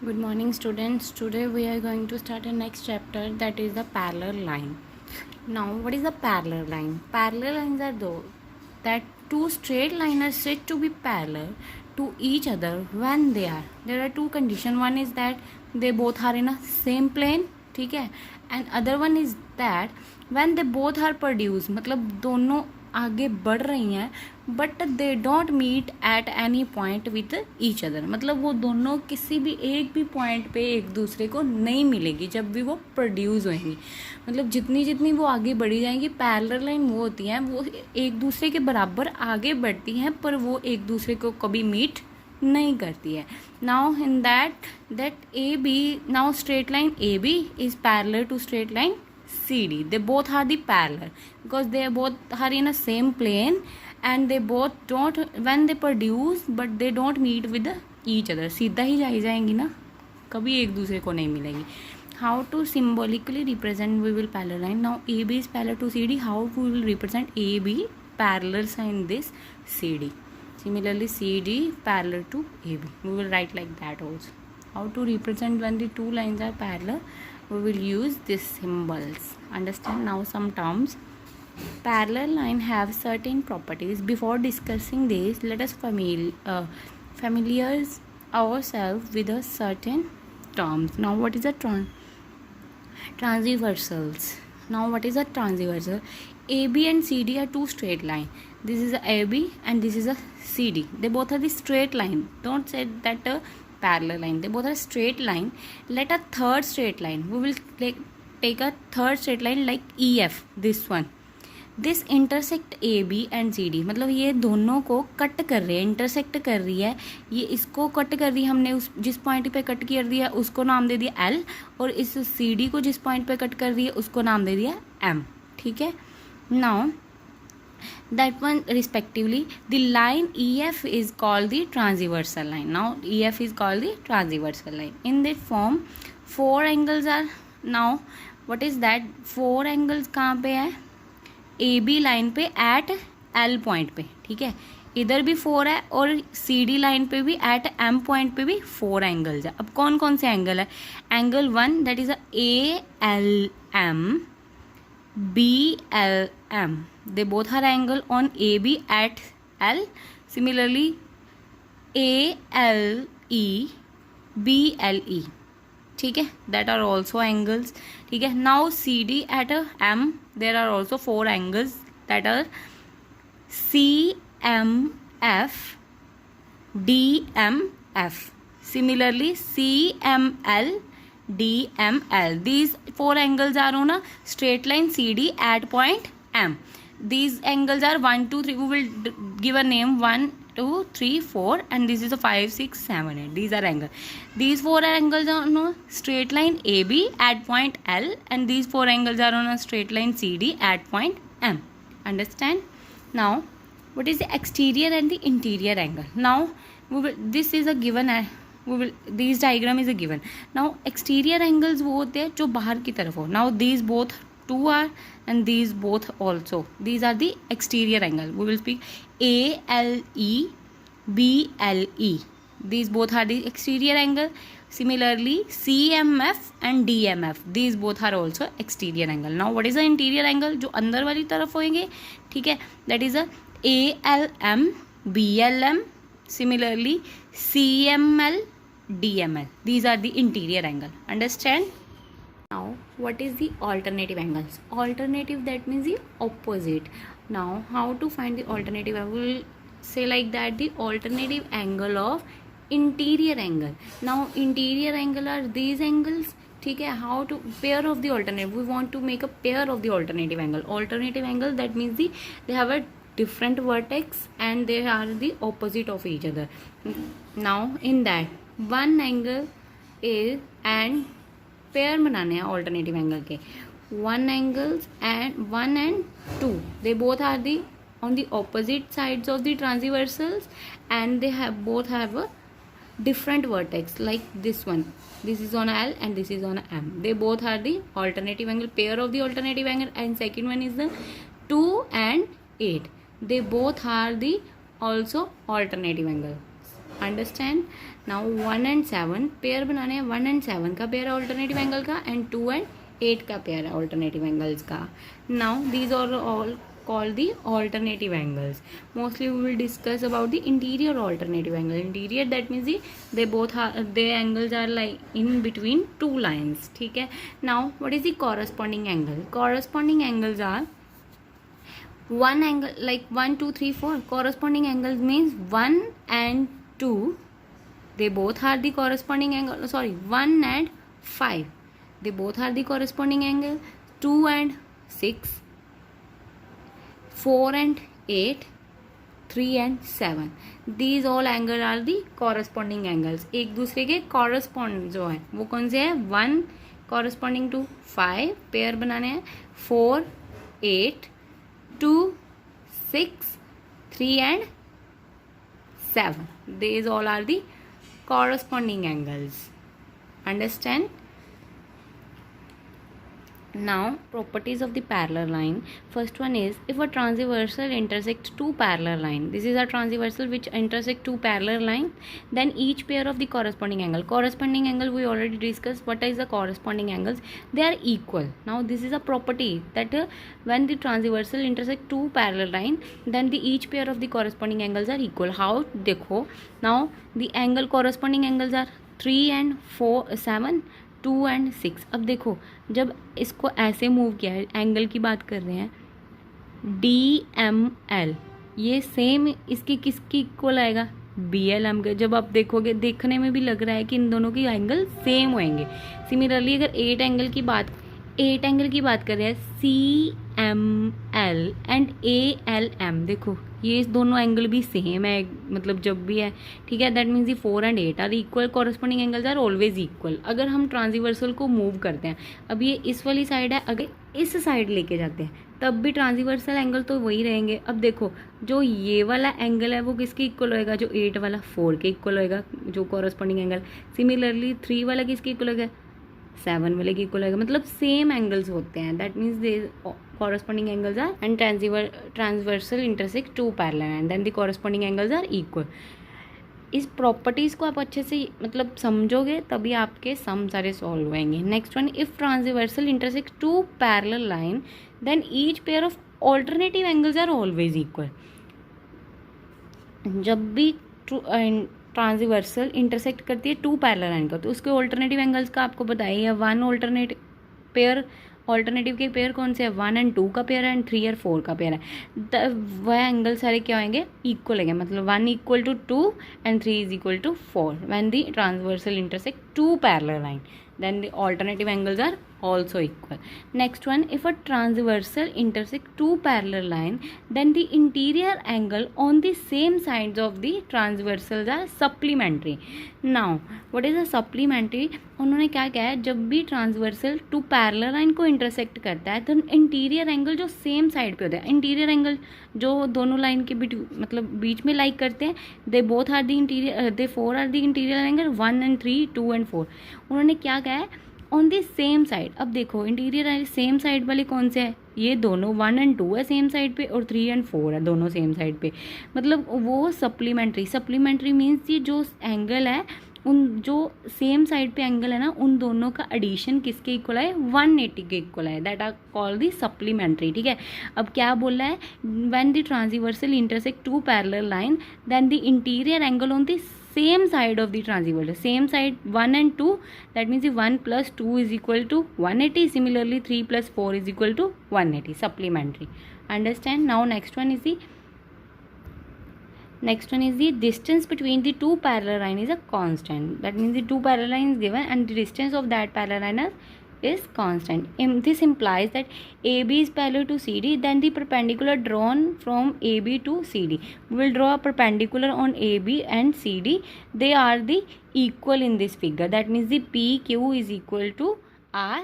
Good morning, students. Today we are going to start a next chapter, that is the parallel line. Now, what is a parallel line? Parallel lines are those that two straight lines are said to be parallel to each other when they are. There are two conditions. One is that they both are in a same plane, ठीक है, and other one is that when they both are produced, मतलब दोनों आगे बढ़ रही हैं but they don't meet at any point with each other, मतलब वो दोनों किसी भी एक भी पॉइंट पे एक दूसरे को नहीं मिलेगी जब भी वो प्रोड्यूस होंगी। मतलब जितनी जितनी वो आगे बढ़ी जाएंगी, पैरेलल लाइन वो होती हैं वो एक दूसरे के बराबर आगे बढ़ती हैं पर वो एक दूसरे को कभी मीट नहीं करती है। Now in that A B, now straight line A B is parallel to straight line CD. They both are the parallel because they both are in a same plane and they both don't, when they produce but they don't meet with each other. सीधा ही जाएंगी ना, कभी एक दूसरे को नहीं मिलेगी। How to symbolically represent we will parallel line? Now AB is parallel to CD. How we will represent AB parallel sign this CD? Similarly CD parallel to AB. We will write like that also. How to represent when the two lines are parallel? We will use these symbols. Understand now some terms. Parallel line have certain properties. Before discussing this, let us familiarize ourselves with a certain terms. Now what is a transversals? Now what is a transversal? AB and CD are two straight line. This is a AB and this is a CD. They both are the straight line. Don't say that parallel line. They both are straight line. Let a third straight line, we will take a third straight line like EF, this one. This intersect AB and CD, मतलब ये दोनों को cut कर रही है, intersect कर रही है, ये इसको कट कर रही है, हमने उस जिस पॉइंट पे कट कर दिया उसको नाम दे दिया L और इस CD को जिस पॉइंट पे कट कर रही है उसको नाम दे दिया M, ठीक है। Now that one respectively, the line EF is called the transversal line. Now EF is called the transversal line. In that form four angles are, now what is that, four angles कहाँ पे है, AB line पे at L point पे, ठीक है, इधर भी four है और CD लाइन पे भी एट M पॉइंट पे भी फोर एंगल्स है। अब कौन कौन से एंगल है, angle one that is ALM, BLM, they both are angle on AB at L. Similarly ALE, BLE, ठीक है, that are also angles, ठीक है। now CD at M, there are also four angles that are CMF, DMF. Similarly CML, DML. These four angles are on a straight line CD at point M. These angles are 1, 2, 3. We will give a name 1, 2, 3, 4, and this is a 5, 6, 7, 8. These are angles. These four angles are on a straight line AB at point L, and these four angles are on a straight line CD at point M. Understand? Now, what is the exterior and the interior angle? Now, this is a given. This diagram is a given. Now, exterior angles वो होते हैं जो बाहर की तरफ हो. Now, these both two are and these both also. These are the exterior angle. We will speak ALE, BLE. These both are the exterior angle. Similarly, CMF and DMF. These both are also exterior angle. Now, what is the interior angle? जो अंदर वाली तरफ होंगे, ठीक है, that is a ALM, BLM. Similarly, CML, DML. These are the interior angle. Understand? Now, what is the alternative angles? Alternative, that means the opposite. Now, how to find the alternative? I will say like that, the alternative angle of interior angle. Now, interior angle are these angles. ठीक है, how to pair of the alternative? We want to make a pair of the alternative angle. Alternative angle, that means they have a different vertex and they are the opposite of each other. Now in that one angle is and pair बनाने हैं alternative angle के, one angles and 1 and 2, they both are the on the opposite sides of the transversals and they have both have a different vertex like this one. This is on L and this is on M. They both are the alternative angle, pair of the alternative angle, and second one is the 2 and 8. They both are the also alternative angle. Understand? Now 1 and 7 pair बनाने हैं. 1 and 7 का pair है alternative angle का, and 2 and 8 का pair है alternative angles का. Now these are all called the alternative angles. Mostly we will discuss about the interior alternative angle. Interior, that means the angles are like in between two lines. ठीक है. Now what is the corresponding angle? Corresponding angles are one angle like 1 2 3 4. Corresponding angles means 1 and 2, they both are the corresponding angle. Sorry, 1 and 5, they both are the corresponding angle. 2 and 6, 4 and 8, 3 and 7, these all angles are the corresponding angles. एक दूसरे के correspond जो है वो कौन से है? 1 corresponding to 5 pair बनाने हैं, 4 8, 2 6, 3 and 7, these all are the corresponding angles. Understand? Now properties of the parallel line. First one is, if a transversal intersects two parallel line, this is a transversal which intersect two parallel line, then each pair of the corresponding angle. Corresponding angle we already discussed. What is the corresponding angles? They are equal. Now this is a property that when the transversal intersect two parallel line, then the each pair of the corresponding angles are equal. How? देखो, now the angle corresponding angles are 3 and 4 7, 2 and 6. अब देखो, जब इसको ऐसे move किया है, angle की बात कर रहे हैं, DML, ये सेम इसकी किसकी इक्वल आएगा? BLM के. जब आप देखोगे, देखने में भी लग रहा है कि इन दोनों की एंगल सेम होंगे. सिमिलरली अगर 8 एंगल की बात कर रहे हैं, CML एंड ALM, देखो ये दोनों एंगल भी सेम है, मतलब जब भी है, ठीक है. दैट मीन्स ये 4 and 8 आर इक्वल. Corresponding angles are always equal. अगर हम ट्रांसवर्सल को मूव करते हैं, अब ये इस वाली साइड है, अगर इस साइड लेके जाते हैं तब भी ट्रांसवर्सल एंगल तो वही रहेंगे. अब देखो, जो ये वाला एंगल है वो किसके इक्वल होएगा? जो 8 वाला 4 के इक्वल होएगा, जो कॉरस्पॉन्डिंग एंगल. सिमिलरली 3 वाला किसके इक्वल होगा? 7 वाले की इक्वल होगा. मतलब सेम एंगल्स होते हैं. That means they corresponding angles are and transversal intersect two parallel and then the corresponding angles are equal. इस प्रॉपर्टीज़ को आप अच्छे से मतलब समझोगे तभी आपके सम सारे सॉल्व होंगे. Next one, if transversal intersect two parallel line then each pair of alternative angles are always equal. जब भी ट्रांसवर्सल इंटरसेक्ट करती है टू पैरेलल लाइन का, तो उसके ऑल्टरनेटिव एंगल्स का आपको बताइए. 1 ऑल्टरनेटिव पेयर, ऑल्टरनेटिव के पेयर कौन से है? 1 and 2 का पेयर है एंड 3 और 4 का पेयर है. वह एंगल सारे क्या होंगे? इक्वल होंगे. मतलब 1 equal to 2 and 3 is equal to 4 when the transversal intersect two parallel line, then the alternative angles are also equal. Next one, if a transversal intersect two parallel line, then the interior angle on the same sides of the transversals are supplementary. Now what is a supplementary? उन्होंने क्या किया है, जब भी transversal to parallel line को intersect करता है तो इंटीरियर एंगल जो सेम साइड पे होता है, इंटीरियर एंगल जो दोनों लाइन के बीच में लाइक करते हैं, they both are the interior, they 4 are the interior angle 1 and 3, 2 and 4. उन्होंने क्या कहा है? On the same side. अब देखो, इंटीरियर सेम साइड वाले कौन से है? ये दोनों 1 and 2 है सेम साइड पे, और 3 and 4 है दोनों सेम साइड पे. मतलब वो सप्लीमेंट्री मीन्स ये जो एंगल है, उन जो सेम साइड पे एंगल है ना, उन दोनों का एडिशन किसके इक्वल है? 180 के इक्वल है. That are call the supplementary. ठीक है. अब क्या बोल रहा है? When the transversal intersect two parallel line then the interior angle on the same side of the transversal, same side 1 and 2, that means 1 plus 2 is equal to 180. Similarly 3 plus 4 is equal to 180. Supplementary. Understand? Now next one is the distance between the two parallel line is a constant. That means the two parallel lines given and the distance of that parallel line is constant. This implies that AB is parallel to CD, then the perpendicular drawn from AB to CD. We will draw a perpendicular on AB and CD. They are the equal in this figure. That means the PQ is equal to R